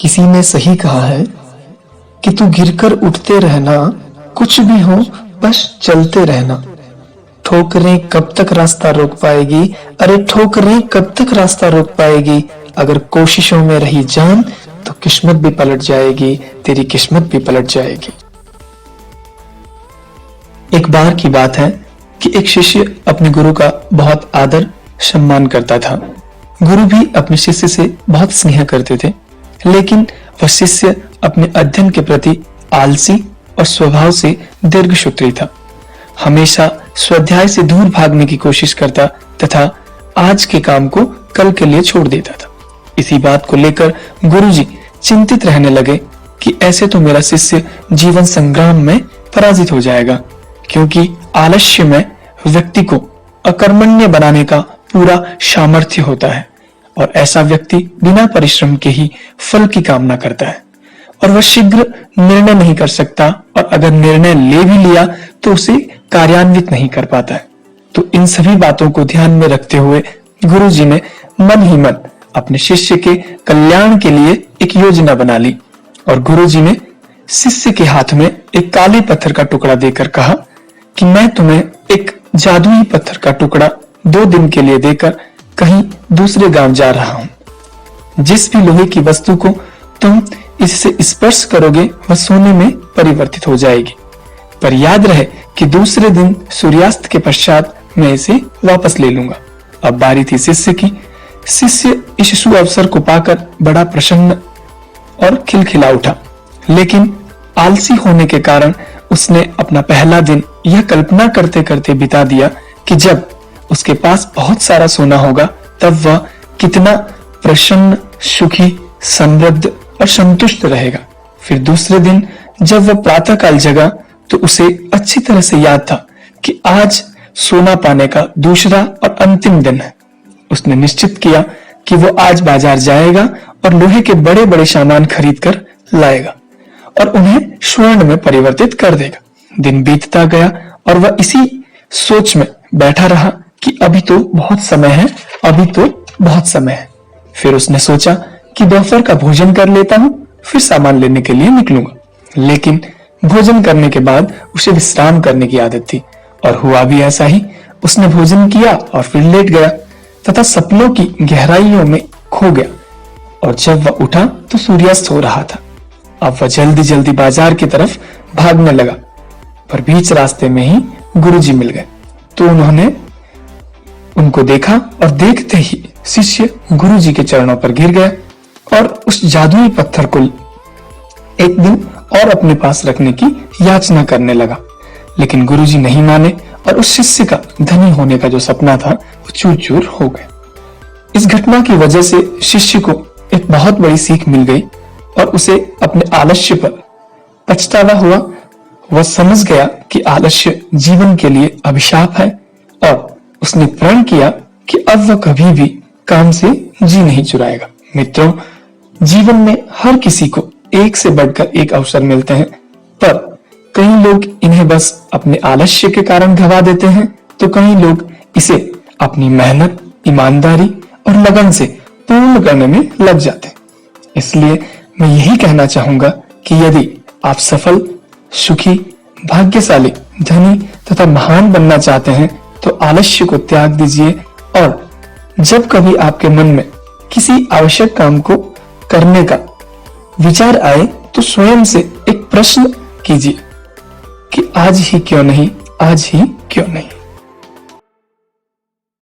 किसी ने सही कहा है कि तू गिरकर उठते रहना, कुछ भी हो बस चलते रहना। ठोकरें कब तक रास्ता रोक पाएगी, अरे ठोकरें कब तक रास्ता रोक पाएगी। अगर कोशिशों में रही जान तो किस्मत भी पलट जाएगी, तेरी किस्मत भी पलट जाएगी। एक बार की बात है कि एक शिष्य अपने गुरु का बहुत आदर सम्मान करता था। गुरु भी अपने शिष्य से बहुत स्नेह करते थे, लेकिन वह शिष्य अपने अध्ययन के प्रति आलसी और स्वभाव से दीर्घसूत्री था। हमेशा स्वाध्याय से दूर भागने की कोशिश करता तथा आज के काम को कल के लिए छोड़ देता था। इसी बात को लेकर गुरुजी चिंतित रहने लगे कि ऐसे तो मेरा शिष्य जीवन संग्राम में पराजित हो जाएगा, क्योंकि आलस्य में व्यक्ति को अकर्मण्य बनाने का पूरा सामर्थ्य होता है और ऐसा व्यक्ति बिना परिश्रम के ही फल की कामना करता है और वह शीघ्र निर्णय नहीं कर सकता, और अगर निर्णय ले भी लिया तो उसे कार्यान्वित नहीं कर पाता है। तो इन सभी बातों को ध्यान में रखते हुए गुरुजी ने मन ही मन अपने शिष्य के कल्याण के लिए एक योजना बना ली और गुरुजी ने शिष्य के हाथ में एक काले पत्थर का टुकड़ा देकर कहा कि मैं तुम्हें एक जादुई पत्थर का टुकड़ा 2 दिन के लिए देकर कहीं दूसरे गांव जा रहा हूं। जिस भी लोहे की वस्तु को तुम इससे स्पर्श करोगे वह सोने में परिवर्तित हो जाएगी, पर याद रहे कि दूसरे दिन सूर्यास्त के पश्चात मैं इसे वापस ले लूंगा। अब बारी थी शिष्य की। शिष्य इस शुभ अवसर को पाकर बड़ा प्रसन्न और खिलखिला उठा, लेकिन आलसी होने के कारण उसने अपना पहला दिन यह कल्पना करते करते बिता दिया कि जब उसके पास बहुत सारा सोना होगा तब वह कितना प्रसन्न, सुखी, समृद्ध और संतुष्ट रहेगा। फिर दूसरे दिन जब वह प्रातःकाल जगा तो उसे अच्छी तरह से याद था कि आज सोना पाने का दूसरा और अंतिम दिन है। उसने निश्चित किया कि वो आज बाजार जाएगा और लोहे के बड़े बड़े सामान खरीद कर लाएगा और उन्हें स्वर्ण में परिवर्तित कर देगा। दिन बीतता गया और वह इसी सोच में बैठा रहा कि अभी तो बहुत समय है, अभी तो बहुत समय है। फिर उसने सोचा कि दोपहर का भोजन कर लेता हूं, फिर सामान लेने के लिए निकलूंगा। लेकिन भोजन करने के बाद उसे विश्राम करने की आदत थी और हुआ भी ऐसा ही। उसने भोजन किया और फिर लेट गया तथा सपनों की गहराइयों में खो गया और जब वह उठा तो सूर्यास्त हो रहा था। अब वह जल्दी जल्दी बाजार की तरफ भागने लगा, पर बीच रास्ते में ही गुरुजी मिल गए। तो उन्होंने उनको देखा और देखते ही शिष्य गुरुजी के चरणों पर गिर गया और उस जादुई पत्थर को एक दिन और अपने पास रखने की याचना करने लगा। लेकिन गुरुजी नहीं माने और उस शिष्य का धनी होने का जो सपना था वो चूर चूर हो गया। इस घटना की वजह से शिष्य को एक बहुत बड़ी सीख मिल गई और उसे अपने आलस्य पर पछतावा हुआ। वह समझ गया कि आलस्य जीवन के लिए अभिशाप है और उसने प्रण किया कि अब वह कभी भी काम से जी नहीं चुराएगा। मित्रों, जीवन में हर किसी को एक से बढ़कर एक अवसर मिलते हैं, पर कई लोग इन्हें बस अपने आलस्य के कारण गंवा देते हैं, तो कई लोग इसे अपनी मेहनत, ईमानदारी और लगन से पूर्ण करने में लग जाते हैं। इसलिए मैं यही कहना चाहूंगा कि यदि आप सफल, सुखी, भाग्यशाली, धनी तथा महान बनना चाहते हैं तो आलस्य को त्याग दीजिए और जब कभी आपके मन में किसी आवश्यक काम को करने का विचार आए तो स्वयं से एक प्रश्न कीजिए कि आज ही क्यों नहीं, आज ही क्यों नहीं।